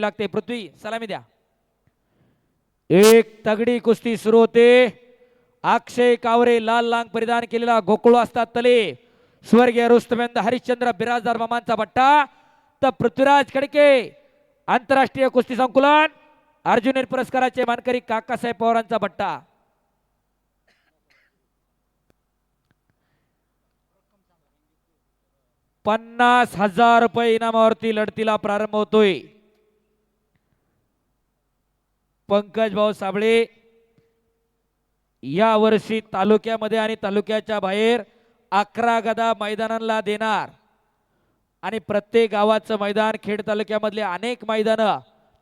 लागते. पृथ्वी सलामी द्या. एक तगडी कुस्ती सुरू होते. अक्षय कावरे लाल लांग परिधान केलेला गोकुळ असतात तले स्वर्गीय रुस्तमेंद हरिश्चंद्र बिराजदार मामांचा पट्टा तर पृथ्वीराज खडके आंतरराष्ट्रीय कुस्ती संकुलन अर्जुन पुरस्काराचे मानकरी काकासाहेब पवारांचा पट्टा. ₹50,000 इनामावरती लढतीला प्रारंभ होतोय. पंकज भाऊ साबळे या वर्षी तालुक्यामध्ये आणि तालुक्याच्या बाहेर 11 गदा मैदानांना देणार आणि प्रत्येक गावाचं मैदान खेड तालुक्यामधले अनेक मैदान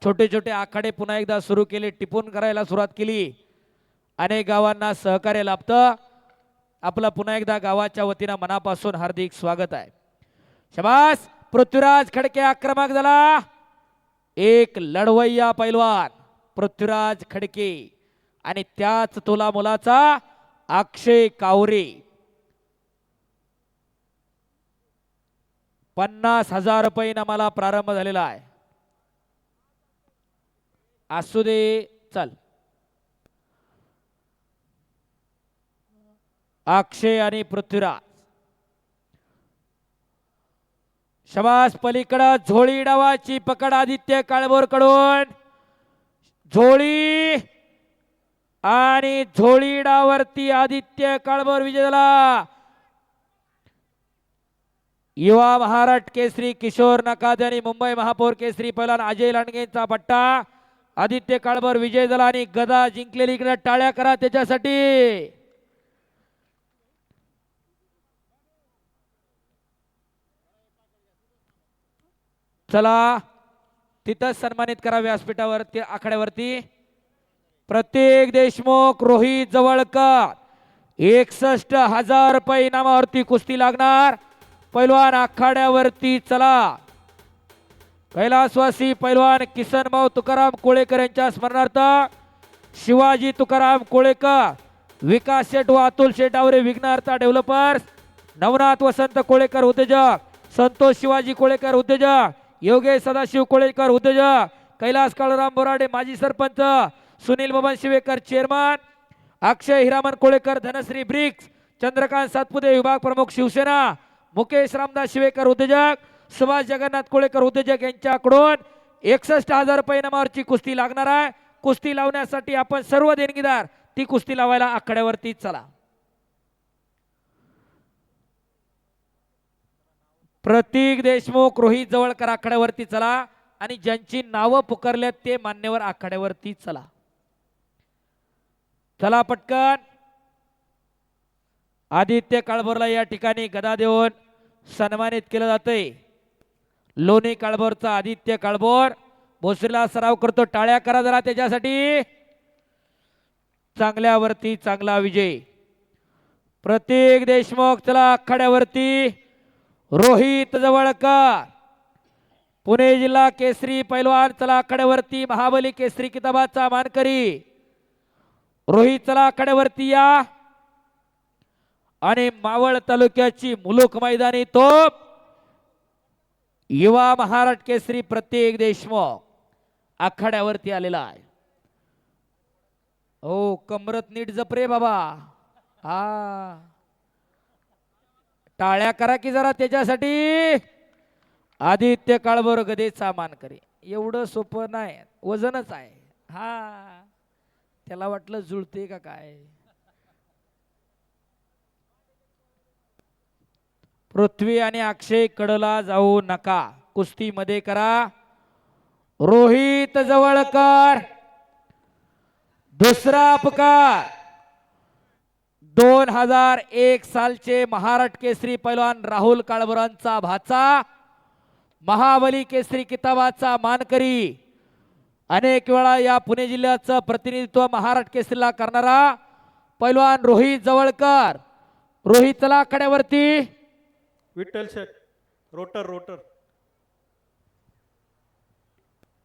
छोटे छोटे आखाडे पुन्हा एकदा सुरू केले. टिपून करायला सुरुवात केली. अनेक गावांना सहकार्य लाभतं. आपलं पुन्हा एकदा गावाच्या वतीनं मनापासून हार्दिक स्वागत आहे. शाबास. पृथ्वीराज खडके आक्रमक झाला. एक लढवय्या पैलवान पृथ्वीराज खडके आणि त्याच तोला मुलाचा अक्षय कावरे. ₹50,000 इनामाला प्रारंभ झालेला आहे. असू दे. चल. अक्षय आणि पृथ्वीराज. शबास. पलीकडे झोळी डावाची पकड आदित्य काळभोर कडून. झोळी आणि झोळी डावरती आदित्य काळभोर विजय झाला. युवा महाराष्ट्र केसरी किशोर नकादे आणि मुंबई महापौर केसरी पैलवान अजय लांडगेंचा पट्टा. आदित्य काळभोर विजय झाला आणि गदा जिंकलेली. इकडे टाळ्या करा त्याच्यासाठी. चला तिथंच सन्मानित करा व्यासपीठावरती आखाड्यावरती. प्रत्येक देशमुख रोहित जवळकर 61,000 इनामावरती कुस्ती लागणार. पैलवान आखाड्यावरती चला. कैलासवासी पैलवान किसन भाऊ तुकाराम कोळेकर यांच्या स्मरणार्थ शिवाजी तुकाराम कोळेकर, विकास शेठ व अतुल शेठ आवरे विघ्नार्थ डेव्हलपर्स, नवनाथ वसंत कोळेकर उद्योजक, संतोष शिवाजी कोळेकर उद्योजक, योगेश सदाशिव कोळेकर उद्योजक, कैलास काळूराम बोराडे माजी सरपंच, सुनील बबन शिवेकर चेअरमन, अक्षय हिरामन कोळेकर धनश्री ब्रिक्स, चंद्रकांत सातपुते विभाग प्रमुख शिवसेना, मुकेश रामदास शिवेकर उद्योजक, सुभाष जगन्नाथ कोळेकर उद्योजक यांच्याकडून 61,000 इनामावरची कुस्ती लागणार आहे. कुस्ती लावण्यासाठी आपण सर्व देणगीदार ती कुस्ती लावायला आखाड्यावरती चला. प्रतीक देशमुख रोहित जवळकर आखाड्यावरती चला आणि ज्यांची नावं पुकारल्यात ते मान्यवर आखाड्यावरती चला. चला पटकन. आदित्य काळभोरला या ठिकाणी गदा देऊन सन्मानित केलं जातंय. लोणी काळभोरचा आदित्य काळभोर भोसरीला सराव करतो. टाळ्या करा जरा त्याच्यासाठी. चांगल्यावरती चांगला विजय. प्रतीक देशमुख चला आखाड्यावरती. रोहित जवळकर पुणे जिल्हा केसरी पैलवान चला आखाड्यावरती. महाबली केसरी किताबाचा मानकरी रोहित चला आखाड्यावरती या. आणि मावळ तालुक्याची मुलुक मैदानी तोप युवा महाराष्ट्र केसरी प्रत्येक देशमुख आखाड्यावरती आलेला आहे. हो कमरत नीट जप रे बाबा. हा टाळ्या करा की जरा त्याच्यासाठी. आदित्य काळभोर गदेचा मानकरी. एवढं सोपं नाही, वजनच आहे. हा त्याला वाटलं जुळते का काय. पृथ्वी आणि अक्षय कडला जाऊ नका. कुस्ती मध्ये करा. रोहित जवळकर दुसरा पुकार. 2001 सालचे महाराष्ट्र केसरी पैलवान राहुल काळभोरांचा भाचा, महाबली केसरी किताबाचा मानकरी, अनेक वेळा या पुणे जिल्ह्याचं प्रतिनिधित्व महाराष्ट्र केसरीला करणारा पैलवान रोहित जवळकर. रोहित चला आखाड्यावरती. विठ्ठल शेठ रोटर रोटर.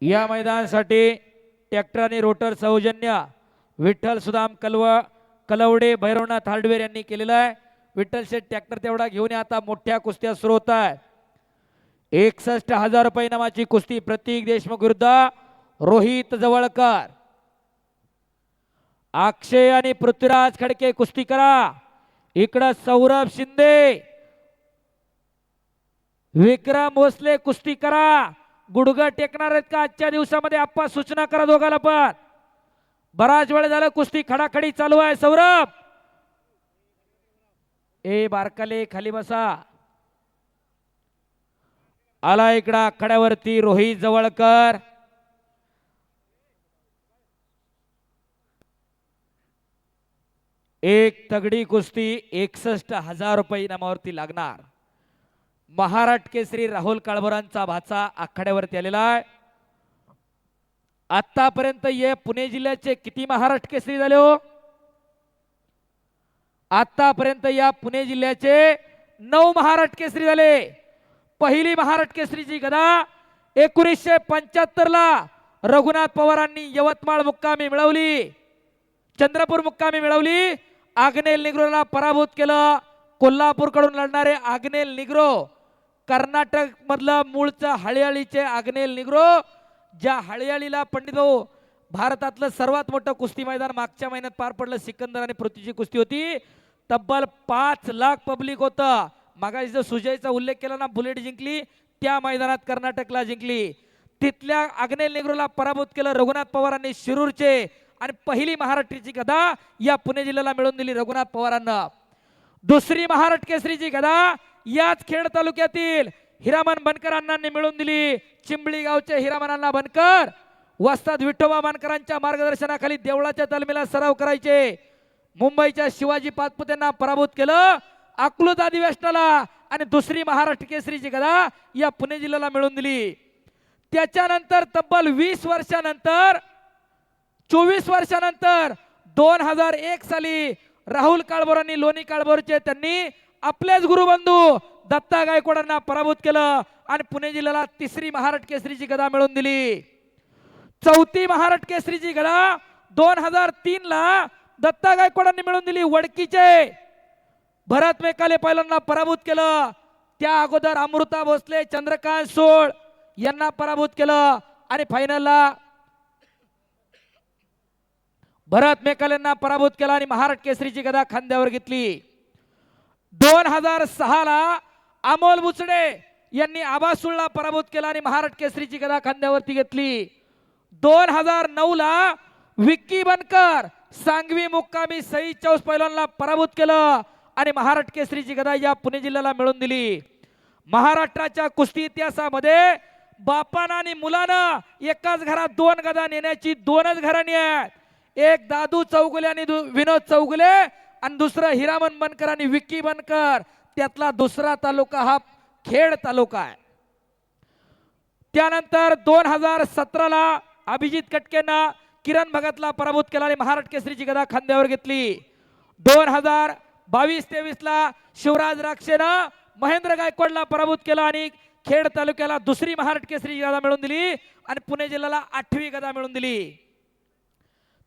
या मैदानासाठी ट्रॅक्टर आणि रोटर सौजन्य विठ्ठल सुदाम कलवडे भैरवनाथ हार्डवेअर यांनी केलेलं आहे. विठ्ठल शेठ ट्रॅक्टर तेवढा घेऊन आता मोठ्या कुस्त्या सुरू होत आहे. 61,000 रुपये नामाची कुस्ती प्रतीक देशमुख विरुद्ध रोहित जवळकर. अक्षय आणि पृथ्वीराज खडके कुस्ती करा. इकडं सौरभ शिंदे विक्रम भोसले कुस्ती करा. गुडघा टेकणार आहेत का आजच्या दिवसामध्ये? आप्पा सूचना करा दोघाला पण. बराच वेळ झालं कुस्ती खडाखडी चालू आहे. सौरभ ए बारकाले खाली बसा. आला इकडं आखाड्यावरती रोहित जवळकर. एक तगडी कुस्ती 61,000 रुपये इनामावरती लागणार. महाराष्ट्र केसरी राहुल काळभोरांचा भाचा आखाड्यावरती आलेला आहे. आतापर्यंत ये पुणे जिल्ह्याचे किती महाराष्ट्र केसरी झाले हो? आतापर्यंत या पुणे जिल्ह्याचे 9 महाराष्ट्र केसरी झाले. पहिली महाराष्ट्र केसरीची गदा 1975 ला रघुनाथ पवारांनी यवतमाळ मुक्कामी मिळवली, चंद्रपूर मुक्कामी मिळवली. आग्नेल निग्रोला पराभूत केलं. कोल्हापूरकडून लढणारे आग्नेल निग्रो, कर्नाटक मधलं मूळचं हळियाळीचे आग्नेल निग्रो, ज्या हळियाळीला पंडित भाऊ भारतातलं सर्वात मोठं कुस्ती मैदान मागच्या महिन्यात पार पडलं. सिकंदर आणि पृथ्वीची कुस्ती होती. तब्बल 5 लाख पब्लिक होतं. मागाशी जो सुजयचा उल्लेख केला ना, बुलेट जिंकली त्या मैदानात कर्नाटकला जिंकली. तिथल्या आग्नेल निग्रोला पराभूत केलं रघुनाथ पवारांनी शिरूरचे. आणि पहिली महाराष्ट्राची गदा या पुणे जिल्ह्याला मिळवून दिली रघुनाथ पवारांना. दुसरी महाराष्ट्र केसरीची गदा याच खेड तालुक्यातील हिरामन बनकर अण्णांनी मिळवून दिली. चिंबळी गावचे हिरामन अण्णा बनकर वस्ताद विठोबा मानकरांच्या मार्गदर्शनाखाली देवळाच्या तालमीला सराव करायचे. मुंबईच्या शिवाजी पाचपुतेंना पराभूत केलं अकलूज अधिवेशनाला. आणि दुसरी महाराष्ट्र केसरीची गदा या पुणे जिल्ह्याला मिळवून दिली. त्याच्यानंतर तब्बल 20 वर्षानंतर 24 वर्षानंतर 2001 साली राहुल काळभोरांनी लोणी काळभोरचे त्यांनी आपलेच गुरुबंधू दत्ता गायकवाडांना पराभूत केलं आणि पुणे जिल्ह्याला तिसरी महाराष्ट्र केसरीची गदा मिळवून दिली. चौथी महाराष्ट्र केसरीची गदा 2003 ला दत्ता गायकवाडांनी मिळवून दिली. वडकीचे भरत मेकाले पहिल्यांदा पराभूत केलं. त्या अगोदर अमृता भोसले, चंद्रकांत सोळ यांना पराभूत केलं आणि फायनलला भरत मेकालेंना पराभूत केला आणि महाराष्ट्र केसरीची गदा खांद्यावर घेतली. 2006 ला अमोल बुचडे यांनी आबासुळला पराभूत केला आणि महाराष्ट्र केसरीची गदा खांद्यावरती घेतली. 2009 ला विक्की बनकर सांगवी मुक्कामी सई चौस पैलवानला पराभूत केलं आणि महाराष्ट्र केसरीची गदा या पुणे जिल्ह्याला मिळवून दिली. महाराष्ट्राच्या कुस्ती इतिहासामध्ये बापानं आणि मुलानं एकाच घरात 2 गदा नेण्याची 2च घराणी आहेत. एक दादू चौगुले आणि विनोद चौगुले आणि दुसरं हिरामन बनकर आणि विक्की बनकर. त्यातला दुसरा तालुका हा खेड तालुका आहे. त्यानंतर 2017 ला अभिजित कटकेंना किरण भगतला पराभूत केला आणि महाराष्ट्र केसरीची गदा खांद्यावर घेतली. 2022-23 ला शिवराज राक्षेनं महेंद्र गायकवाडला पराभूत केला आणि खेड तालुक्याला दुसरी महाराष्ट्र केसरी गदा मिळवून दिली आणि पुणे जिल्ह्याला 8वी गदा मिळवून दिली.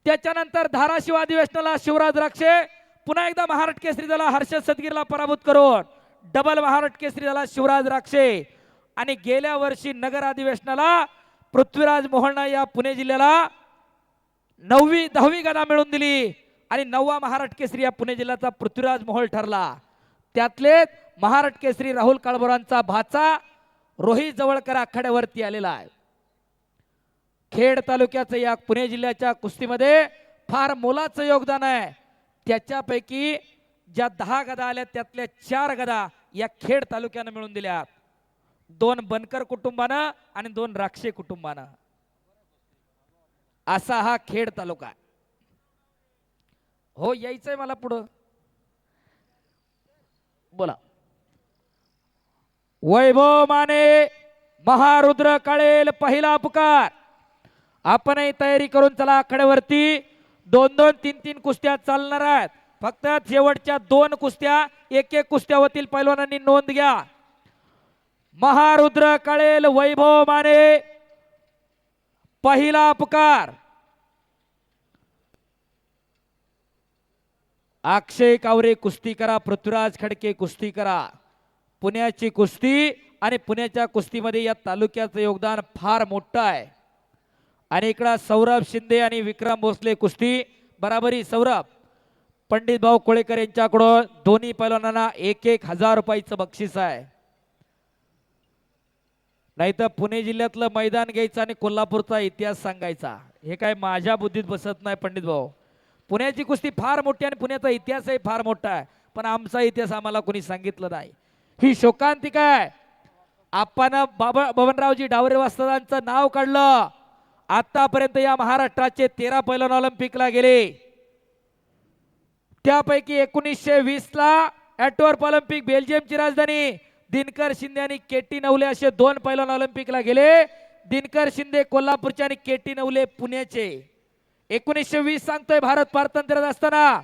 त्याच्यानंतर धाराशिव अधिवेशनाला शिवराज राक्षे पुन्हा एकदा महाराष्ट्र केसरी झाला. हर्षद सदगीरला पराभूत करून डबल महाराष्ट्र केसरी झाला शिवराज राक्षे. आणि गेल्या वर्षी नगर अधिवेशनाला पृथ्वीराज मोहळना या पुणे जिल्ह्याला 10वी गदा मिळवून दिली आणि 9वा महाराष्ट्र केसरी या पुणे जिल्ह्याचा पृथ्वीराज मोहोळ ठरला. त्यातले महाराष्ट्र केसरी राहुल काळभोरांचा भाचा रोहित जवळकर आखाड्यावरती आलेला आहे. खेड तालुक्याचं या पुणे जिल्ह्याच्या कुस्तीमध्ये फार मोलाचं योगदान आहे. त्याच्यापैकी ज्या 10 गदा आल्या त्यातल्या 4 गदा या खेड तालुक्यानं मिळून दिल्या. 2 बनकर कुटुंबानं आणि 2 राक्षे कुटुंबानं. असा हा खेड तालुका आहे. हो यायचंय मला पुढं बोला. वैभव माने महारुद्र काळेल पहिला पुकार. आपणही तयारी करून चला आखाड्यावरती. 2-2, 3-3 कुस्त्या चालणार आहेत. फक्त शेवटच्या 2 कुस्त्या 1-1 कुस्त्या होतील. पैलवानांनी नोंद घ्या. महारुद्र काळेल वैभव माने पहिला पुकार. अक्षय कावरे कुस्ती करा. पृथ्वीराज खडके कुस्ती करा. पुण्याची कुस्ती आणि पुण्याच्या कुस्तीमध्ये या तालुक्याचं योगदान फार मोठं आहे. आणि इकडं सौरभ शिंदे आणि विक्रम भोसले कुस्ती बराबरी. सौरभ, पंडित भाऊ कोळेकर यांच्याकडून दोन्ही पैलवानांना 1,000 रुपयाचं बक्षीस आहे. नाही तर पुणे जिल्ह्यातलं मैदान घ्यायचं आणि कोल्हापूरचा इतिहास सांगायचा, हे काय माझ्या बुद्धीत बसत नाही पंडित भाऊ. पुण्याची कुस्ती फार मोठी आणि पुण्याचा इतिहासही फार मोठा आहे, पण आमचा इतिहास आम्हाला कोणी सांगितलं नाही. ही शोकांतिका आहे. आपण बबनरावजी डावरे वस्तादांचं नाव काढलं. आतापर्यंत या महाराष्ट्राचे 13 पैलवान ऑलिम्पिकला गेले. त्यापैकी 1920 ला ॲटवर्प ऑलिम्पिक बेल्जियमची राजधानी, दिनकर शिंदे आणि केटी नवले असे 2 पैलवान ऑलिम्पिकला गेले. दिनकर शिंदे कोल्हापूरचे आणि केटी नवले पुण्याचे. 1920 सांगतोय भारत पारतंत्र्यात असताना.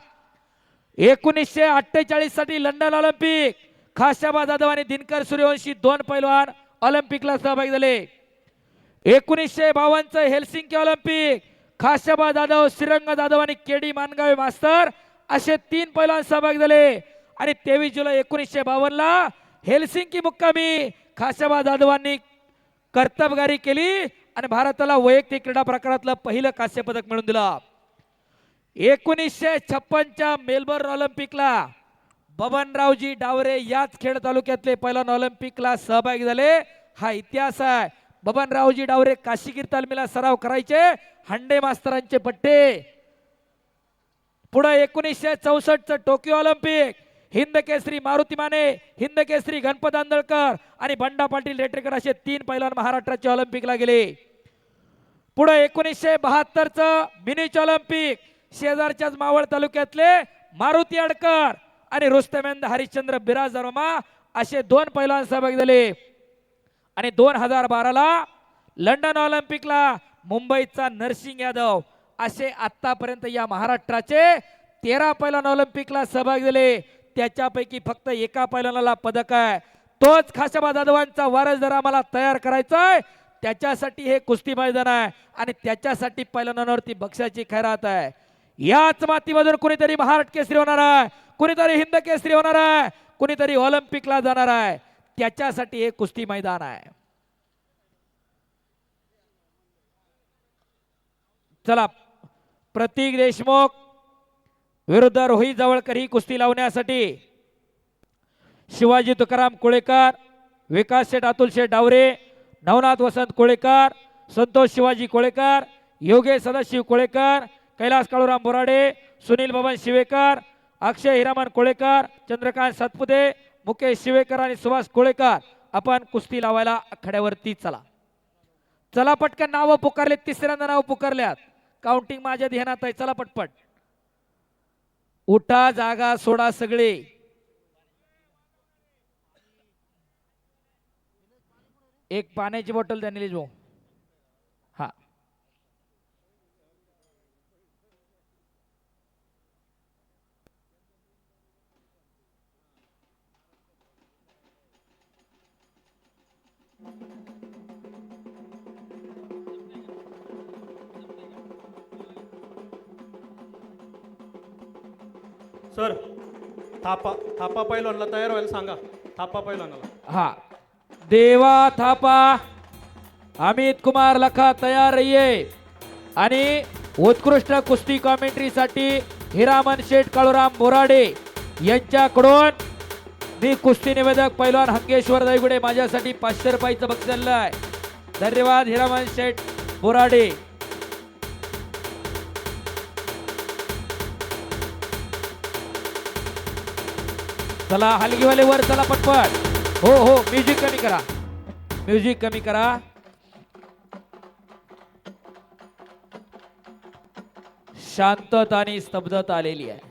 1948 साठी लंडन ऑलिम्पिक, खाशाबा जाधव आणि दिनकर सूर्यवंशी 2 पैलवान ऑलिम्पिकला सहभागी झाले. 1952 चं हेल्सिंकी ऑलिम्पिक, खाशाबा जाधव, श्रीरंग जाधव आणि केडी मानगावे मास्तर असे 3 पैलवान सहभागी झाले. आणि 23 जुलै 1952 ला हेल्सिंकी मुक्कामी खाशाबा जाधवांनी कर्तबगारी केली आणि भारताला वैयक्तिक क्रीडा प्रकारातलं पहिलं कांस्य पदक मिळवून दिलं. 1956 च्या मेलबर्न ऑलिम्पिकला बबनरावजी डावरे याच खेड तालुक्यातले पैलवान ऑलिम्पिकला सहभागी झाले. हा इतिहास आहे. बबनरावजी डावरे काशीगीर तालमीला सराव करायचे, हंडे मास्तरांचे पट्टे. पुढे 1964 चं टोकियो ऑलिम्पिक, हिंद केसरी मारुती माने, हिंद केसरी गणपत आंदळकर आणि बंडा पाटील रेटरेकर असे 3 पैलवान महाराष्ट्राचे ऑलिम्पिकला गेले. पुढे 1972 चं मिनीच ऑलिम्पिक, शेजारच्याच मावळ तालुक्यातले मारुती अडकर आणि रुस्तमेंद हरिश्चंद्र बिराजदारोमा असे 2 पैलवान सहभागी झाले. आणि 2012 ला लंडन ऑलिम्पिकला मुंबईचा नरसिंग यादव असे आतापर्यंत या महाराष्ट्राचे 13 पैलवान ऑलिम्पिकला सहभागी झाले. त्याच्यापैकी फक्त एका पैलवानाला पदक आहे. तोच खाशाबा जाधवांचा वारसदार आम्हाला तयार करायचा आहे. त्याच्यासाठी हे कुस्ती मैदान आहे आणि त्याच्यासाठी पैलवानांवरती बक्षाची खैरात आहे. याच मातीमधून कुणीतरी महाराष्ट्र केसरी होणार आहे, कुणीतरी हिंद केसरी होणार आहे, कुणीतरी ऑलिम्पिकला जाणार आहे. त्याच्यासाठी हे कुस्ती मैदान आहे. चला, प्रतीक देशमुख विरुद्ध रोहित जवळकर ही कुस्ती लावण्यासाठी शिवाजी तुकाराम कोळेकर, विकास शेठ अतुल शेठ डावरे, नवनाथ वसंत कोळेकर, संतोष शिवाजी कोळेकर, योगेश सदाशिव कोळेकर, कैलास काळूराम बोराडे, सुनील बबन शिवेकर, अक्षय हिरामन कोळेकर, चंद्रकांत सातपुते, मुकेश शिवेकर आणि सुभाष कोळेकर आपण कुस्ती लावायला आखाड्यावरती चला. चला पटकन नाव पुकारले, तिसऱ्यांदा नाव पुकारल्यात. काउंटिंग माझ्या ध्यानात आहे. चला पटपट उठा, जागा सोडा सगळे. एक पाण्याची बॉटल द्या निलेश भाऊ. हा, सर, थापा पैलवानला तयार व्हायला सांगा. थापा पैलवानाला. हा, देवा थापा, अमित कुमार लखा तयार रहिये. आणि उत्कृष्ट कुस्ती कॉमेंट्रीसाठी हिरामन शेठ काळूराम बोराडे यांच्याकडून मी कुस्ती निवेदक पैलवान हंगेश्वर दैगुडे माझ्यासाठी 500 रुपयाचं बक्षीस आणलं आहे. धन्यवाद हिरामन शेठ बोराडे. चला हलगीवाले वर चला पटपट. हो हो, म्युझिक कमी करा, म्युझिक कमी करा. शांतता आणि स्तब्धता आलेली आहे.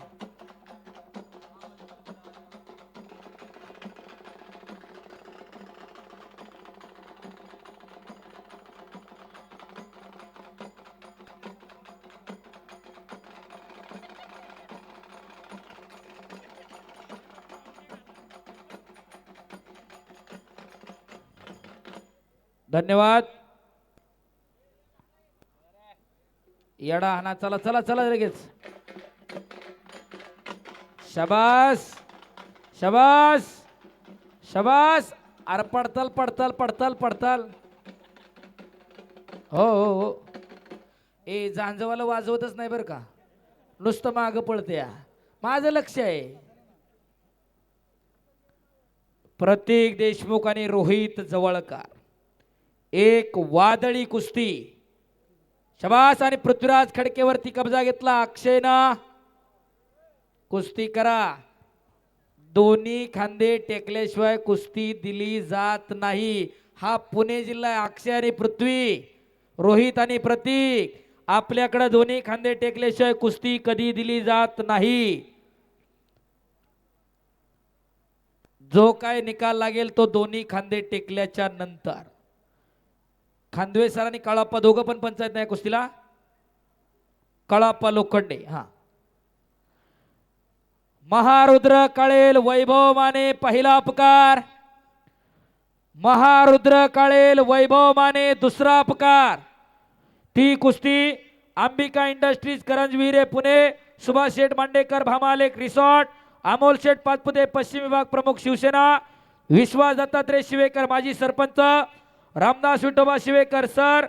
धन्यवाद. येडा हाना. चला चला चला लगेच. शबास शबास शबास. अरे पडताल पडताल पडताल पडताल. हो हो हो. ए झांजवाला वाजवतच नाही बरं का, नुसतं मागं पळते या. माझं लक्ष आहे. प्रतीक देशमुख आणि रोहित जवळकर, एक वादळी कुस्ती. शबास. आणि पृथ्वीराज खडकेवरती कब्जा घेतला अक्षयनं. कुस्ती करा. दोन्ही खांदे टेकल्याशिवाय कुस्ती दिली जात नाही. हा पुणे जिल्हा आहे. अक्षय आणि पृथ्वी, रोहित आणि प्रतीक, आपल्याकडे दोन्ही खांदे टेकल्याशिवाय कुस्ती कधी दिली जात नाही. जो काय निकाल लागेल तो दोन्ही खांदे टेकल्याच्या नंतर. खांदवे सरांनी काळाप्पा दोघं पण पंचायत नाही कुस्तीला. काळाप्पा लोखंडे. हा. महारुद्र काळेल वैभव माने पहिला अपकार. महारुद्र काळेल वैभव माने दुसरा अपकार. ती कुस्ती अंबिका इंडस्ट्रीज करंजविरे पुणे, सुभाष शेठ मांडेकर भामालेक रिसॉर्ट, अमोल शेठ पाचपुते पश्चिम विभाग प्रमुख शिवसेना, विश्वास दत्तात्रय शिवेकर माजी सरपंच, रामदास विठोबा शिवेकर सर,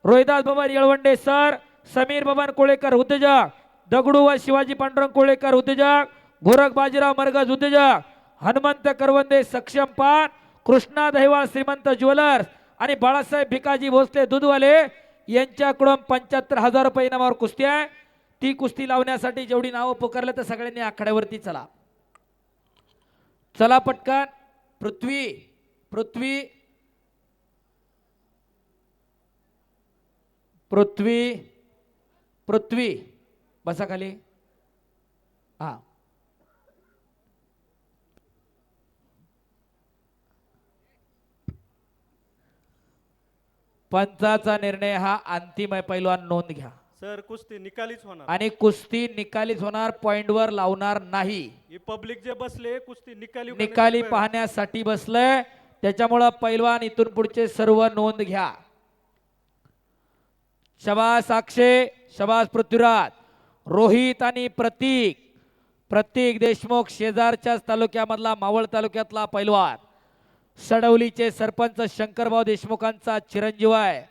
रोहिदास बबन येळवंडे सर, समीर बबन कोळेकर उद्योजक, दगडू व शिवाजी पांडुरंग कोळेकर उद्योजक, गोरख बाजीराव मरगज उद्योजक, हनुमंत करवंदे सक्षम पान, कृष्णा दहिवाळ श्रीमंत ज्वेलर्स आणि बाळासाहेब भिकाजी भोसले दूधवाले यांच्याकडून 75,000 रुपये इनामावर कुस्ती आहे. ती कुस्ती लावण्यासाठी जेवढी नावं पुकारलं तर सगळ्यांनी आखाड्यावरती चला. चला पटकन. पृथ्वी पृथ्वी पृथ्वी पृथ्वी बसा खाली. हा. पंचाचा निर्णय हा अंतिम आहे. पैलवान नोंद घ्या. सर कुस्ती निकालीच होणार. आणि कुस्ती निकालीच होणार, पॉइंटवर लावणार नाही. ही पब्लिक जे बसले कुस्ती निकाली निकाली पाहण्यासाठी बसलंय, त्याच्यामुळं पैलवान इथून पुढचे सर्व नोंद घ्या. शबास अक्षय, शबास पृथ्वीराज. रोहित आणि प्रतीक, प्रतीक देशमुख शेजारच्याच तालुक्यामधला मावळ तालुक्यातला पैलवान, सडवलीचे सरपंच शंकरभाऊ देशमुखांचा चिरंजीव आहे.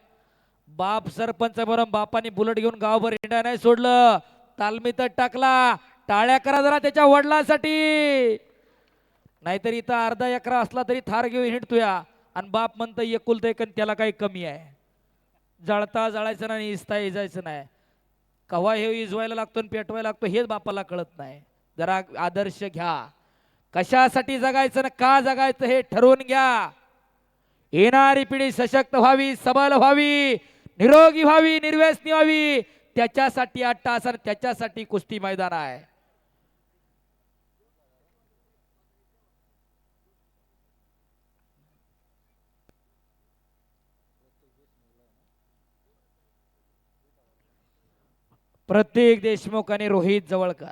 बाप सरपंच म्हणून बापाने बुलेट घेऊन गावभर हिंडा नाही सोडलं, तालमीतच टाकला. टाळ्या करा जरा त्याच्या वडिलांसाठी. नाहीतर इथं अर्धा एकरा असला तरी थार घेऊन हिंडतोया आणि बाप म्हणतं एकुलतं एक आणि त्याला काही कमी आहे. जळता जळायचं नाही, इजता इजायचं नाही. कवा हे इजवायला लागतो आणि पेटवायला लागतो हेच बापाला कळत नाही. जरा आदर्श घ्या. कशासाठी जगायचं ना का जगायचं हे ठरवून घ्या. येणारी पिढी सशक्त व्हावी, सबल व्हावी, निरोगी व्हावी, निर्व्यसनी व्हावी, त्याच्यासाठी 8 तास आणि त्याच्यासाठी कुस्ती मैदान आहे. प्रतीक देशमुख आणि रोहित जवळकर.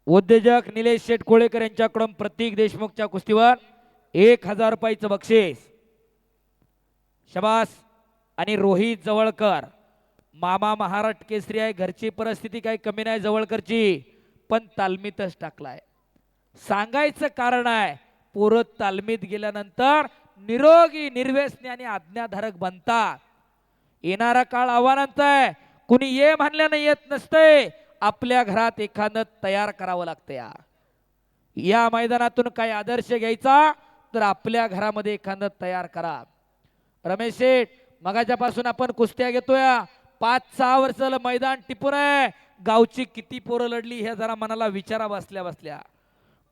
उद्योजक निलेश शेठ कोळेकर यांच्याकडून प्रतीक देशमुखच्या कुस्तीवर 1,000 रुपयाचं बक्षीस. शबास. आणि रोहित जवळकर मामा महाराष्ट्र केसरी आहे. घरची परिस्थिती काही कमी नाही जवळकरची, पण तालमीतच टाकलाय. सांगायचं कारण आहे, पोरं तालमीत गेल्यानंतर निरोगी, निर्व्यसनी आणि आज्ञाधारक बनतात. येणारा काळ आव्हानांचा आहे. कुणी ये म्हणल्यानं येत नसते. आपल्या घरात एखादं तयार करावं लागतं. या मैदानातून काही आदर्श घ्यायचा तर आपल्या घरामध्ये एखादं तयार करा. रमेश शेठ, मगाच्यापासून आपण कुस्त्या घेतोय. 5-6 वर्ष मैदान टिपून आहे. गावची किती पोरं लढली हे जरा मनाला विचारा बसल्या बसल्या.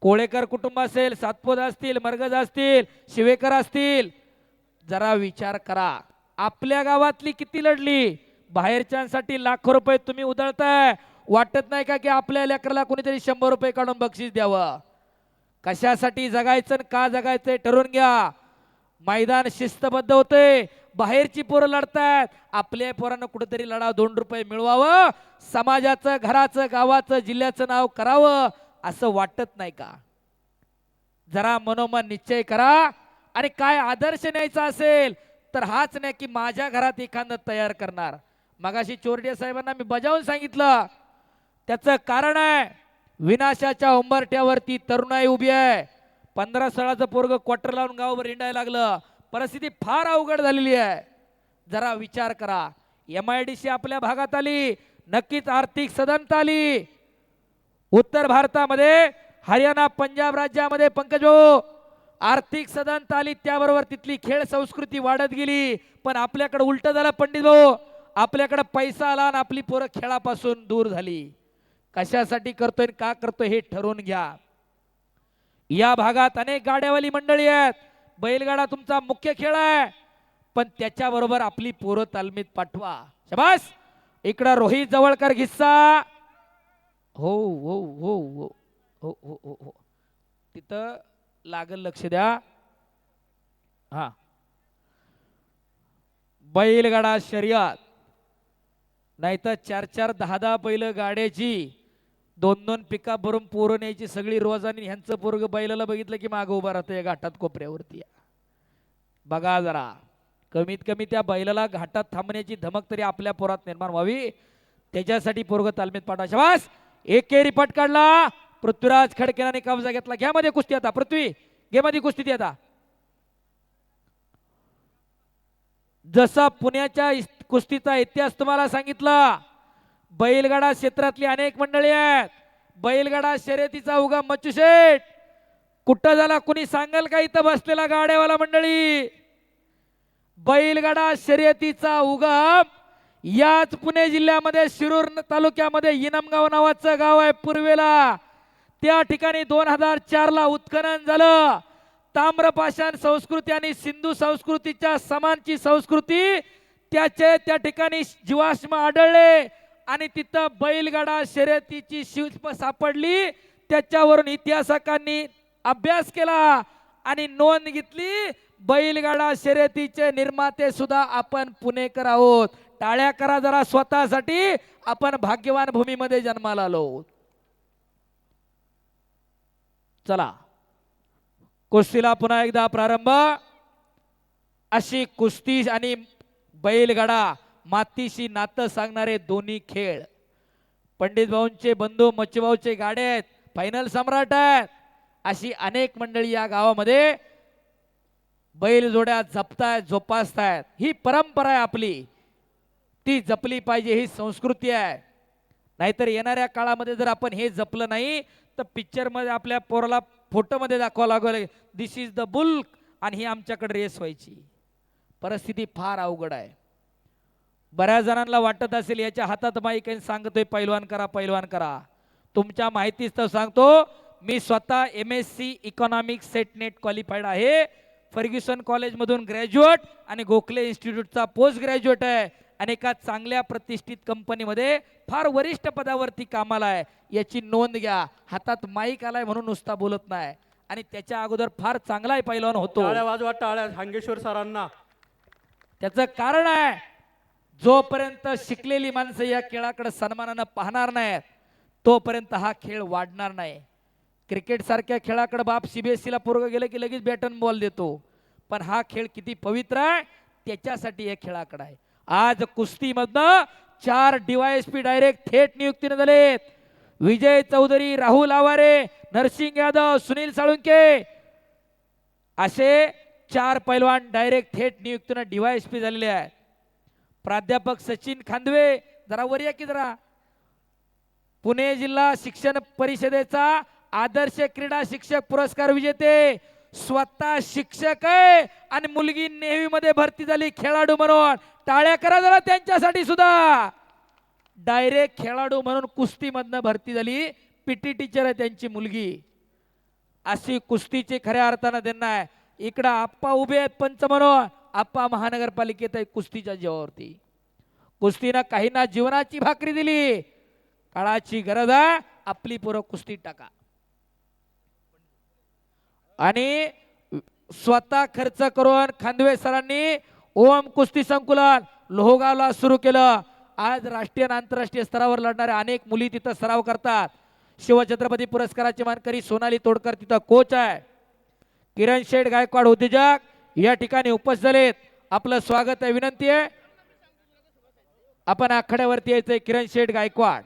कोळेकर कुटुंब असेल, सातपुत असतील, मरगज असतील, शिवेकर असतील, जरा विचार करा. आपल्या गावातली किती लढली. बाहेरच्यांसाठी लाखो रुपये तुम्ही उधळताय. वाटत नाही का की आपल्या लेकराला कोणीतरी 100 रुपये काढून बक्षीस द्यावं. कशासाठी जगायचं का जगायचं ठरवून घ्या. मैदान शिस्तबद्ध होते. बाहेरची पोरं लढतात, आपल्या पोरांना कुठेतरी लढा 2 रुपये मिळवावं, समाजाचं, घराचं, गावाचं, जिल्ह्याचं नाव करावं असं वाटत नाही का. जरा मनोमन निश्चय करा. आणि काय आदर्श न्यायचा असेल तर हाच नाही की माझ्या घरात एखादं तयार करणार. मगाशी चोरडे साहेबांना मी बजावून सांगितलं. त्याचं कारण आहे, विनाशाच्या उंबरठ्यावरती तरुणाई उभी आहे, 15-16चं पोरग क्वार्टर लावून गावभर हिंडायला लागलं. परिस्थिती फार अवघड झालेली आहे. जरा विचार करा. MIDC आपल्या भागात आली, नक्कीच आर्थिक सदनता आली. उत्तर भारतामध्ये हरियाणा पंजाब राज्यामध्ये पंकज भाऊ आर्थिक सदनता आली, त्याबरोबर तिथली खेळ संस्कृती वाढत गेली. पण आपल्याकडे उलट झालं पंडित भाऊ, आपल्याकडे पैसा आला आणि आपली पोरं खेळापासून दूर झाली. कशासाठी करतोय का करतोय हे ठरवून घ्या. या भागात अनेक गाड्यावाली मंडळी आहेत. बैलगाडा तुमचा मुख्य खेळ आहे, पण त्याच्याबरोबर आपली पोरं तालमीत पाठवा. शाबास. इकडं रोहित जवळकर घिस्सा. हो हो हो हो हो हो हो हो तिथं लागल, लक्ष द्या. हा, बैलगाडा शर्यत नाहीतर 4-4, 10-10 बैल गाड्याची 2-2 पिकअप भरून पोरं न्यायची सगळी रोज. आणि ह्यांचं पोरग बैलाला बघितलं की मागं उभा राहतं या घाटात कोपऱ्यावरती. बघा जरा, कमीत कमी त्या बैलाला घाटात थांबण्याची धमक तरी आपल्या पोरात निर्माण व्हावी, त्याच्यासाठी पोरग तालमीत पाठवा. शाबास. एकेरी पट काढला पृथ्वीराज खडकेनाने कब्जा घेतला. घ्या मध्ये कुस्ती आता. पृथ्वी घे मध्ये कुस्ती ती आता. जसा पुण्याच्या कुस्तीचा इतिहास तुम्हाला सांगितला, बैलगाडा क्षेत्रातली अनेक मंडळी आहेत. बैलगाडा शर्यतीचा उगम मच्छुशेठ कुठं झाला कुणी सांगाल का? इथं बसलेला गाड्यावाला मंडळी. बैलगाडा शर्यतीचा उगम याच पुणे जिल्ह्यामध्ये शिरूर तालुक्यामध्ये इनामगाव नावाचं गाव आहे पूर्वेला. त्या ठिकाणी 2004 ला उत्खनन झालं. ताम्रपाषाण संस्कृती आणि सिंधू संस्कृतीच्या समानची संस्कृती त्या ठिकाणी जीवाश्म आढळले आणि तिथं बैलगाडा शर्यतीची शिल्प सापडली. त्याच्यावरून इतिहासकांनी अभ्यास केला आणि नोंद घेतली. बैलगाडा शर्यतीचे निर्माते सुद्धा आपण पुणेकर आहोत. टाळ्या करा जरा स्वतःसाठी. आपण भाग्यवान भूमीमध्ये जन्माला आलो. चला, कुस्तीला पुन्हा एकदा प्रारंभ. अशी कुस्ती आणि बैलगाडा मातीशी नातं सांगणारे दोन्ही खेळ. पंडित भाऊंचे बंधू मच्छीभाऊचे गाडे आहेत, फायनल सम्राट आहेत. अशी अनेक मंडळी या गावामध्ये बैल जोड्या जपतायत, जोपासतायत. ही परंपरा आहे आपली, ती जपली पाहिजे. ही संस्कृती आहे. नाहीतर येणाऱ्या काळामध्ये जर आपण हे जपलं नाही तर पिक्चर मध्ये आपल्या पोराला फोटो मध्ये दाखवा लागले दिस इज द बुल आणि ही आमच्याकडे रेस व्हायची. परिस्थिती फार अवघड आहे. बऱ्याच जणांना वाटत असेल याच्या हातात माईक आहे सांगतोय पैलवान करा पैलवान करा. तुमच्या माहितीच तर सांगतो, मी स्वतः MSc economics set net qualified आहे. फर्ग्युसन कॉलेजमधून ग्रॅज्युएट आणि गोखले इन्स्टिट्यूटचा पोस्ट ग्रॅज्युएट आहे. आणि एका चांगल्या प्रतिष्ठित कंपनीमध्ये फार वरिष्ठ पदावरती कामाला आहे. याची नोंद घ्या. हातात माईक आलाय म्हणून नुसता बोलत नाही. आणि त्याच्या अगोदर फार चांगला पैलवान होतो. टाळ्या वाजवा, टाळ्या हांगेश्वर सरांना. त्याचं कारण आहे, जोपर्यंत शिकलेली माणसं या खेळाकडे सन्मानानं पाहणार नाहीत तोपर्यंत हा खेळ वाढणार नाही. क्रिकेट सारख्या खेळाकडे बाप CBSE ला पोरग गेलं की लगेच बॅट अँड बॉल देतो. पण हा खेळ किती पवित्र आहे त्याच्यासाठी या खेळाकडे आहे. आज कुस्तीमधनं 4 DYSP डायरेक्ट थेट नियुक्तीने झालेत. विजय चौधरी, राहुल आवारे, नरसिंग यादव, सुनील साळुंके असे 4 पैलवान डायरेक्ट थेट नियुक्तीने DYSP झालेले आहेत. प्राध्यापक सचिन खांदवे, जरा वर या की जरा. पुणे जिल्हा शिक्षण परिषदेचा आदर्श क्रीडा शिक्षक पुरस्कार विजेते, स्वतः शिक्षक आहे आणि मुलगी नेव्ही मध्ये भरती झाली खेळाडू म्हणून. टाळ्या करा जरा त्यांच्यासाठी सुद्धा. डायरेक्ट खेळाडू म्हणून कुस्ती मधनं भरती झाली. PT टीचर आहे त्यांची मुलगी. अशी कुस्तीची खऱ्या अर्थानं त्यांना आहे. इकडं आप्पा उभे आहेत पंच म्हणून. आप्पा महानगरपालिकेत आहे कुस्तीच्या जीवावरती. कुस्तीनं काहींना जीवनाची भाकरी दिली. काळाची गरज आहे, आपली पोरं कुस्तीत टाका. आणि स्वतः खर्च करून खांदवे सरांनी ओम कुस्ती संकुलन लोहगावला सुरू केलं. आज राष्ट्रीय आणि आंतरराष्ट्रीय स्तरावर लढणाऱ्या अनेक मुली तिथं सराव करतात. शिवछत्रपती पुरस्काराची मानकरी सोनाली तोडकर तिथं कोच आहे. किरण शेठ गायकवाड उद्योजक या ठिकाणी उपस्थित झालेत. आपलं स्वागत आहे, विनंती आहे आपण आखाड्यावरती यायचंय. किरण शेठ गायकवाड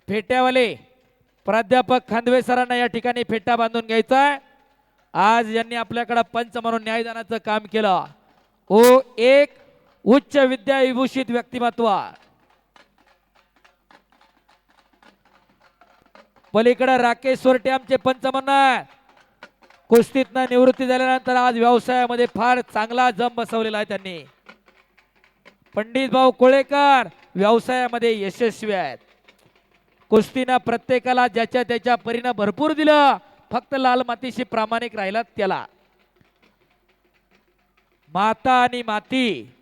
फेट्यावाले प्राध्यापक खांदवे सरांना या ठिकाणी फेटा बांधून घ्यायचा आहे. आज यांनी आपल्याकडे पंच म्हणून न्यायदानाचं काम केलं. एक उच्च विद्या विभूषित व्यक्तिमत्व. पलीकडे राकेश सोरटे आमचे पंच म्हणून कुस्तीतनं निवृत्ती झाल्यानंतर आज व्यवसायामध्ये फार चांगला जम बसवलेला आहे त्यांनी. पंडित भाऊ कोळेकर व्यवसायामध्ये यशस्वी आहेत. कुस्तीनं प्रत्येकाला ज्याच्या त्याच्या परीनं भरपूर दिलं, फक्त लाल मातीशी प्रामाणिक राहिला त्याला. माता आणि माती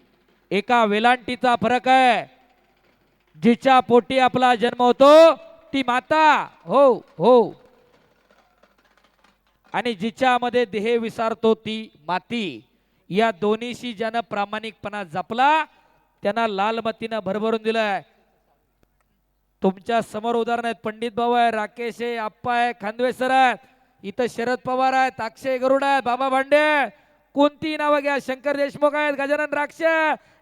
एका वेलांटीचा फरक आहे. जिच्या पोटी आपला जन्म होतो ती माता हो हो, आणि जिच्यामध्ये देह विसारतो ती माती. या दोन्हीशी ज्यानं प्रामाणिकपणा जपला त्यांना लाल मातीनं भरभरून दिलाय. तुमच्या समोर उदाहरण आहेत. पंडित भाऊ आहे, राकेश आहे, आप्पा आहे, खांदवे सर आहेत, इथं शरद पवार आहेत, अक्षय गरुड आहेत, बाबा भांडे, कोणती नावं घ्या, शंकर देशमुख आहेत, गजानन राक्ष,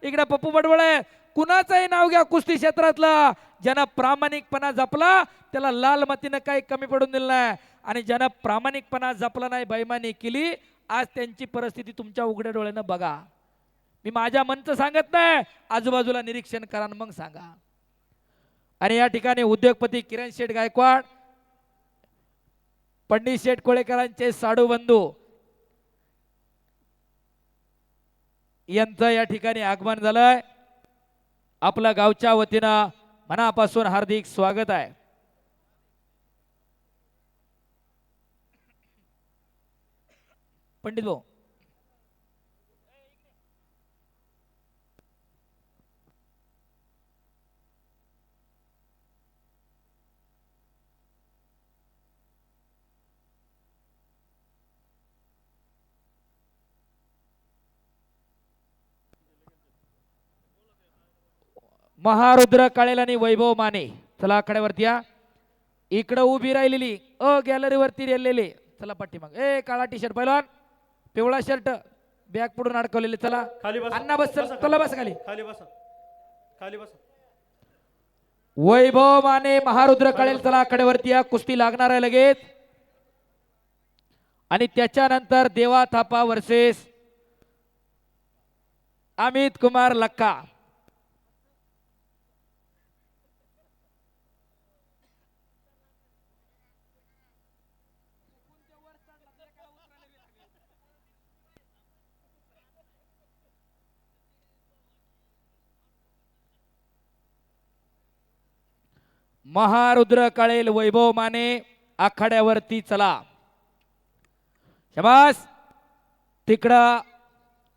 इकडे पप्पू बडवळ आहे, कुणाचंही नाव घ्या कुस्ती क्षेत्रातलं, ज्यानं प्रामाणिकपणा जपला त्याला लाल मातीनं काही कमी पडून दिलं नाही. आणि ज्यानं प्रामाणिकपणा जपला नाही, बेईमानी केली, आज त्यांची परिस्थिती तुमच्या उघड्या डोळ्यानं बघा. मी माझ्या मनचं सांगत नाही, आजूबाजूला निरीक्षण करा मग सांगा. आणि या ठिकाणी उद्योगपती किरण शेठ गायकवाड, पंडित शेठ कोळेकरांचे साडू बंधू यांचं या ठिकाणी आगमन झालंय. आपल्या गावच्या वतीनं मनापासून हार्दिक स्वागत आहे. पंडित भाऊ महारुद्र काळेल आणि वैभव माने चला आकड्यावरती या. इकडं उभी राहिलेली गॅलरीवरती रेलेले चला पाठीमाग. काळा टी शर्ट पहिलवान, पिवळा शर्ट, बॅग पुढून अडकवलेले चला खाली बसा. अण्णा बस चला बस खाली. खाली बसा, खाली बसा. वैभव माने महारुद्र काळेल चला आकड्यावरती या. कुस्ती लागणार आहे लगेच. आणि त्याच्यानंतर देवा थापा वर्सेस अमित कुमार लक्का. महारुद्र काळेल वैभव माने आखाड्यावरती चला. शबास. तिकडं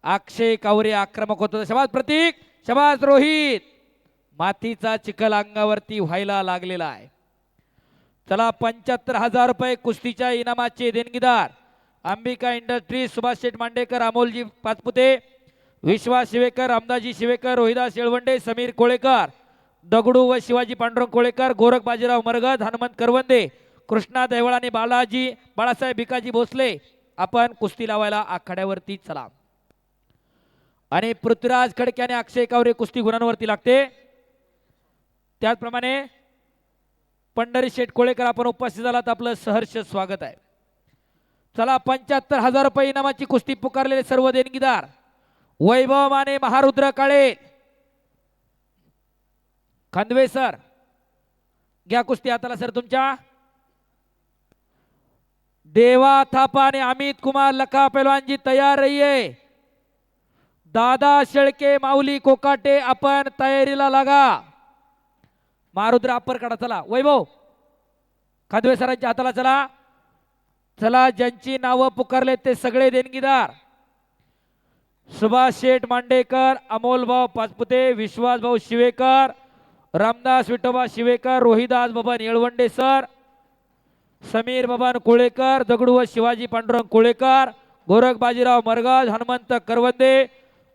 अक्षय कावरे आक्रमक होत. शबास प्रतीक, शबास रोहित. मातीचा चिखल अंगावरती व्हायला लागलेला आहे. चला 75,000 रुपये कुस्तीच्या इनामाचे देणगीदार अंबिका इंडस्ट्रीज, सुभाष शेठ मांडेकर, अमोलजी पाचपुते, विश्वास शिवेकर, रामदासजी शिवेकर, रोहिदास येळवंडे, समीर कोळेकर, दगडू व शिवाजी पांडुरंग कोळेकर, गोरख बाजीराव मरगद, हनुमंत करवंदे, कृष्णा देवळ आणि बाळासाहेब भिकाजी भोसले आपण कुस्ती लावायला आखाड्यावरती चला. आणि पृथ्वीराज खडके आणि अक्षय कावरे कुस्ती गुणांवरती लागते. त्याचप्रमाणे पंढरी शेठ कोळेकर आपण उपस्थित झालात, आपलं सहर्ष स्वागत आहे. चला 75,000 रुपये इनामाची कुस्ती पुकारलेले सर्व देणगीदार वैभव माने महारुद्र काळे. खांदवे सर घ्या कुस्ती हाताला सर तुमच्या. देवा थापा आणि अमित कुमार लखा पैलवानजी तयार रहिये. दादा शेळके, माऊली कोकाटे आपण तयारीला लागा. महारुद्र अप्पर काढा चला. वैभव खांदवे सरांच्या हाताला चला. चला ज्यांची नावं पुकारले ते सगळे देणगीदार सुभाष शेठ मांडेकर, अमोलभाऊ पाचपुते, विश्वासभाऊ शिवेकर, रामदास विठोबा शिवेकर, रोहिदास बबन येळवंडे सर, समीर बबन कोळेकर, दगडू व शिवाजी पांडुरंग कोळेकर, गोरख बाजीराव मरगज, हनुमंत करवंदे,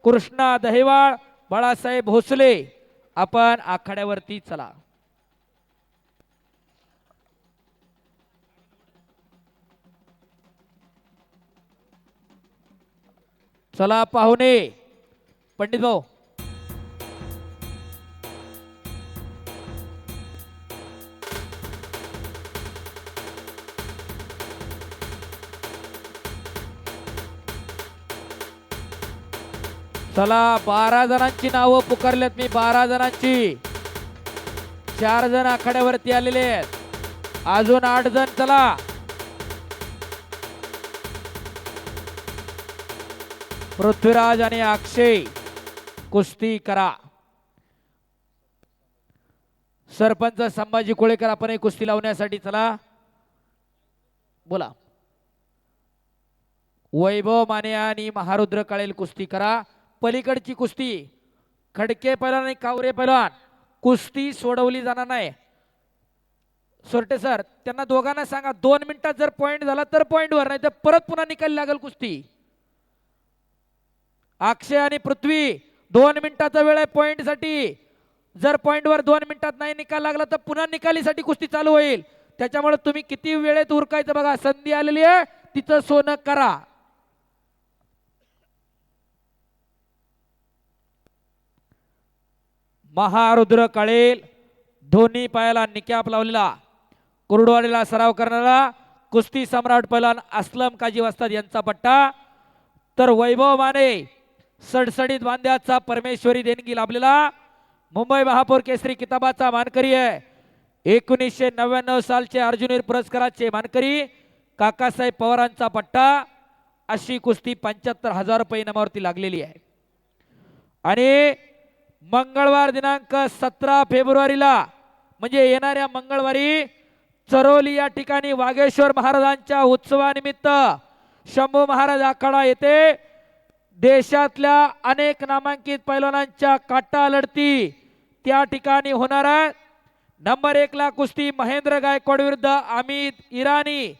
कृष्णा दहेवाळ, बाळासाहेब भोसले आपण आखाड्यावरती चला. चला पाहुणे पंडित भाऊ चला 12 जणांची नावं पुकारल्यात मी, 12 जणांची. 4 जण आखाड्यावरती आलेले आहेत, अजून 8 जण. चला पृथ्वीराज आणि अक्षय कुस्ती करा. सरपंच संभाजी कोळेकर आपण एक कुस्ती लावण्यासाठी चला बोला. वैभव माने आणि महारुद्र काळेल कुस्ती करा. पलीकडची कुस्ती खडके पैलवान आणि कावरे पैलवान कुस्ती सोडवली जाणार नाही. सोरटे सर त्यांना दोघांना सांगा 2 मिनिटात जर पॉइंट झाला तर पॉइंट वर, नाही तर परत पुन्हा निकाल लागेल कुस्ती. अक्षय आणि पृथ्वी 2 मिनिटाचा वेळ आहे पॉइंट साठी. जर पॉइंट वर 2 मिनिटात नाही निकाल लागला तर पुन्हा निकालीसाठी कुस्ती चालू होईल. त्याच्यामुळे तुम्ही किती वेळेत उरकायचं बघा. संधी आलेली आहे तिचं सोनं करा. महारुद्र काळेल दोन्ही पायाला निकॅप लावलेला, कुर्डवाडीला सराव करणारा कुस्ती सम्राट पैलवान अस्लम काजी वस्ताद यांचा पट्टा. तर वैभव माने सडसडीत बांध्याचा परमेश्वरी देणगी लाभलेला मुंबई महापौर केसरी किताबाचा मानकरी आहे. 1999 सालचे अर्जुनवीर पुरस्काराचे मानकरी काकासाहेब पवारांचा पट्टा. अशी कुस्ती 75,000 रुपये इनामावरती लागलेली आहे. आणि मंगळवार दिनांक 17 फेब्रुवारीला म्हणजे येणाऱ्या मंगळवारी चरोली या ठिकाणी वागेश्वर महाराजांच्या उत्सवानिमित्त शंभू महाराज आखाडा येथे देशातल्या अनेक नामांकित पैलवानांच्या काटा लढती त्या ठिकाणी होणार आहे. नंबर 1 ला कुस्ती महेंद्र गायकवाड विरुद्ध अमित इराणी,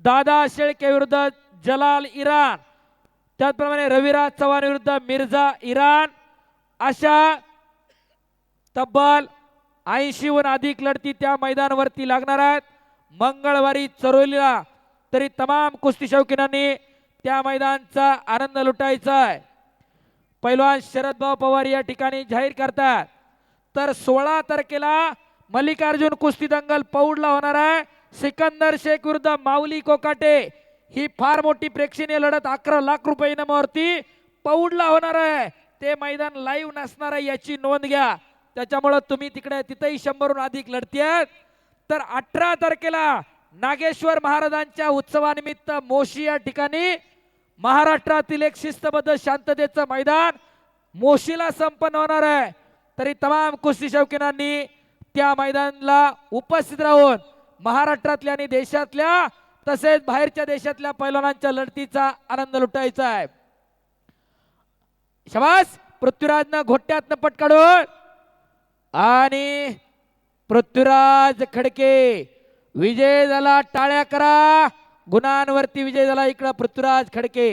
दादा शेळके विरुद्ध जलाल इराण, त्याचप्रमाणे रविराज चव्हाण विरुद्ध मिर्झा इराण. अशा तब्बल 80हून अधिक लढती त्या मैदानावरती लागणार आहेत मंगळवारी चरोलीला. तरी तमाम कुस्ती शौकीनांनी त्या मैदानाचा आनंद लुटायचा आहे. पैलवान शरदभाऊ पवार या ठिकाणी जाहीर करतात. तर 16 तारखेला मल्लिकार्जुन कुस्ती दंगल पौडला होणार आहे. सिकंदर शेख विरुद्ध माऊली कोकाटे ही फार मोठी प्रेक्षणीय लढत 11 लाख रुपये इनामावरती पौडला होणार आहे. ते मैदान लाईव्ह नसणार आहे याची नोंद घ्या. त्याच्यामुळे तुम्ही तिकडे तिथेही 100हून अधिक लढती आहेत. तर 18 तारखेला नागेश्वर महाराजांच्या उत्सवानिमित्त मोशी या ठिकाणी महाराष्ट्रातील एक शिस्तबद्ध शांततेचं मैदान मोशीला संपन्न होणार आहे. तरी तमाम कुस्ती शौकीनांनी त्या मैदानाला उपस्थित राहून महाराष्ट्रातल्या आणि देशातल्या तसेच बाहेरच्या देशातल्या पैलवानांच्या लढतीचा आनंद लुटायचा आहे. शाबास. पृथ्वीराजनं घोट्यातनं पट काढून आणि पृथ्वीराज खडके विजय झाला. टाळ्या करा. गुणांवरती विजय झाला. इकडं पृथ्वीराज खडके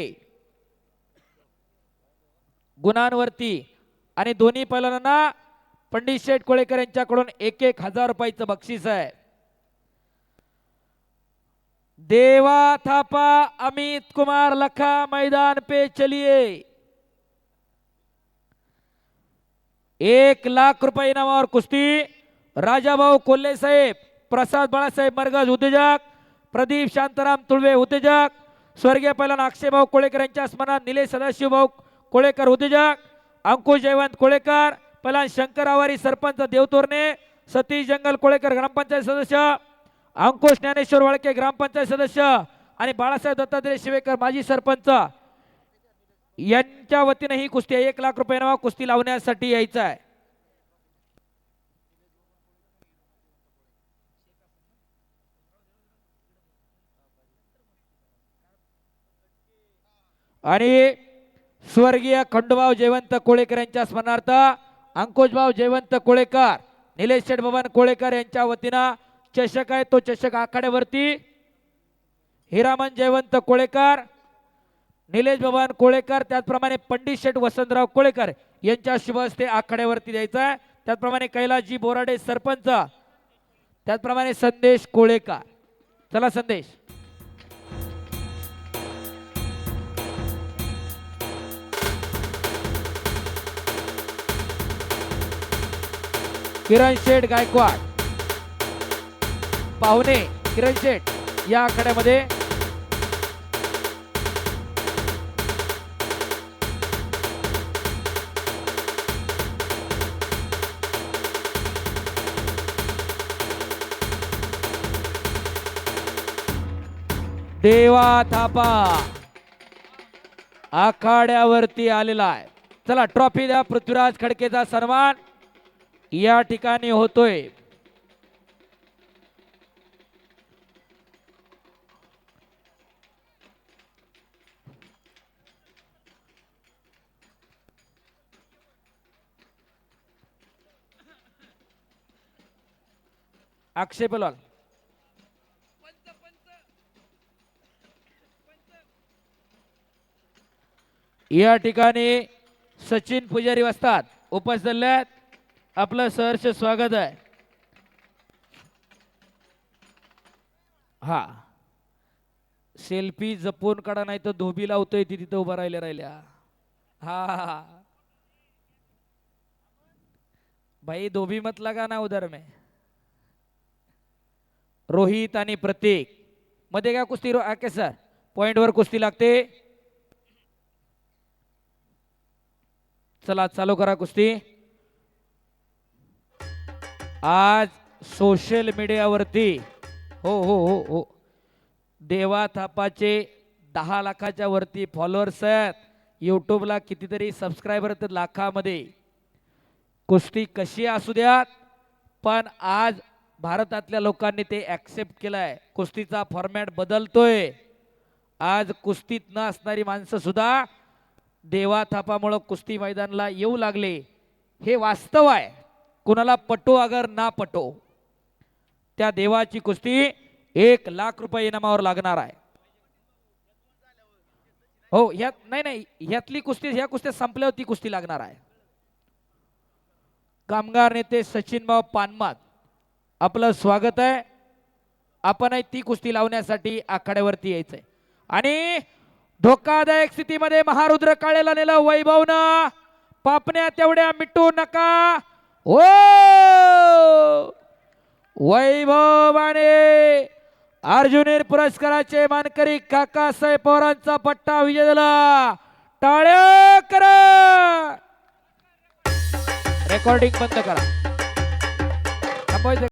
गुणांवरती. आणि दोन्ही पैलवानांना पंडित शेठ कोळेकर यांच्याकडून 1,000 रुपयाचं बक्षीस आहे. देवा थापा अमित कुमार लखा मैदान पे चलिए. 1 लाख रुपये इनामावर कुस्ती. राजाभाऊ कोल्हे साहेब, प्रसाद बाळासाहेब मरगज उद्योजक, प्रदीप शांताराम तुळवे उद्योजक, स्वर्गीय पैलवान अक्षयभाऊ कोळेकर यांच्या स्मरणात निलेश सदाशिवभाऊ कोळेकर उद्योजक, अंकुश जयवंत कोळेकर, पैलवान शंकर आवारी सरपंच देवतोरणे, सतीश जंगल कोळेकर ग्रामपंचायत सदस्य, अंकुश ज्ञानेश्वर वाळके ग्रामपंचायत सदस्य आणि बाळासाहेब दत्तात्रय शिवेकर माजी सरपंच यांच्या वतीने ही कुस्ती 1 लाख रुपये इनामावर कुस्ती लावण्यासाठी यायचं आहे. आणि स्वर्गीय खंडूभाऊ जयवंत कोळेकर यांच्या स्मरणार्थ अंकुशभाऊ जयवंत कोळेकर, निलेश शेठ बबन कोळेकर यांच्या वतीनं चषक आहे. तो चषक आखाड्यावरती हिरामन जयवंत कोळेकर, निलेश बबन कोळेकर, त्याचप्रमाणे पंडित शेठ वसंतराव कोळेकर यांच्या शुभ हस्ते आखाड्यावरती द्यायचा आहे. त्याचप्रमाणे कैलासजी बोराडे सरपंच, त्याचप्रमाणे संदेश कोळेकर. चला संदेश. किरण शेठ गायकवाड पाहुणे किरण शेठ या आखाड्यामध्ये. देवा थापा आखाड्यावरती आलेला आहे. चला ट्रॉफी द्या. पृथ्वीराज खडकेचा सन्मान या ठिकाणी होतोय. अक्षय पलवाल या ठिकाणी सचिन पुजारी वस्तात उपस्थित झाले आहेत. आपलं सहर्ष स्वागत आहे. हा सेल्फी जपून काढा नाही तर धोबी लावतोय ती तिथं उभा राहिल्या. हा भाई धोबी मत लगा ना उधर में. रोहित आणि प्रतीक मध्ये काय कुस्ती सर पॉइंट वर कुस्ती लागते. चला चालू करा कुस्ती. आज सोशल मीडियावरती हो हो हो हो देवा थापाचे 10 लाखाच्या वरती फॉलोअर्स आहेत. यूट्यूबला कितीतरी सबस्क्रायबर आहेत लाखामध्ये. कुस्ती कशी असू द्यात पण आज भारतातल्या लोकांनी ते ऍक्सेप्ट केलंय. कुस्तीचा फॉर्मॅट बदलतोय. आज कुस्तीत न असणारी माणसं सुद्धा देवा थापामुळे कुस्ती मैदानाला येऊ लागले. हे वास्तव आहे. कुणाला पटो अगर ना पटो त्या देवाची कुस्ती 1 लाख रुपये इनामावर लागणार आहे. हो ह्यात नाही ह्यातली कुस्ती ह्या कुस्त्या संपल्यावर ती कुस्ती लागणार आहे. कामगार नेते सचिन भाऊ पानमात आपलं स्वागत आहे. आपणही ती कुस्ती लावण्यासाठी आखाड्यावरती यायचंय. आणि धोकादायक स्थितीमध्ये महारुद्र काळेला नेलं वैभवनं. पापण्या तेवढ्या मिटू नका. ओ वैभवाने अर्जुनीर पुरस्काराचे मानकरी काकासाहेब पवारांचा पट्टा विजय झाला. टाळ्या करा. रेकॉर्डिंग बंद करा. थांबवायचं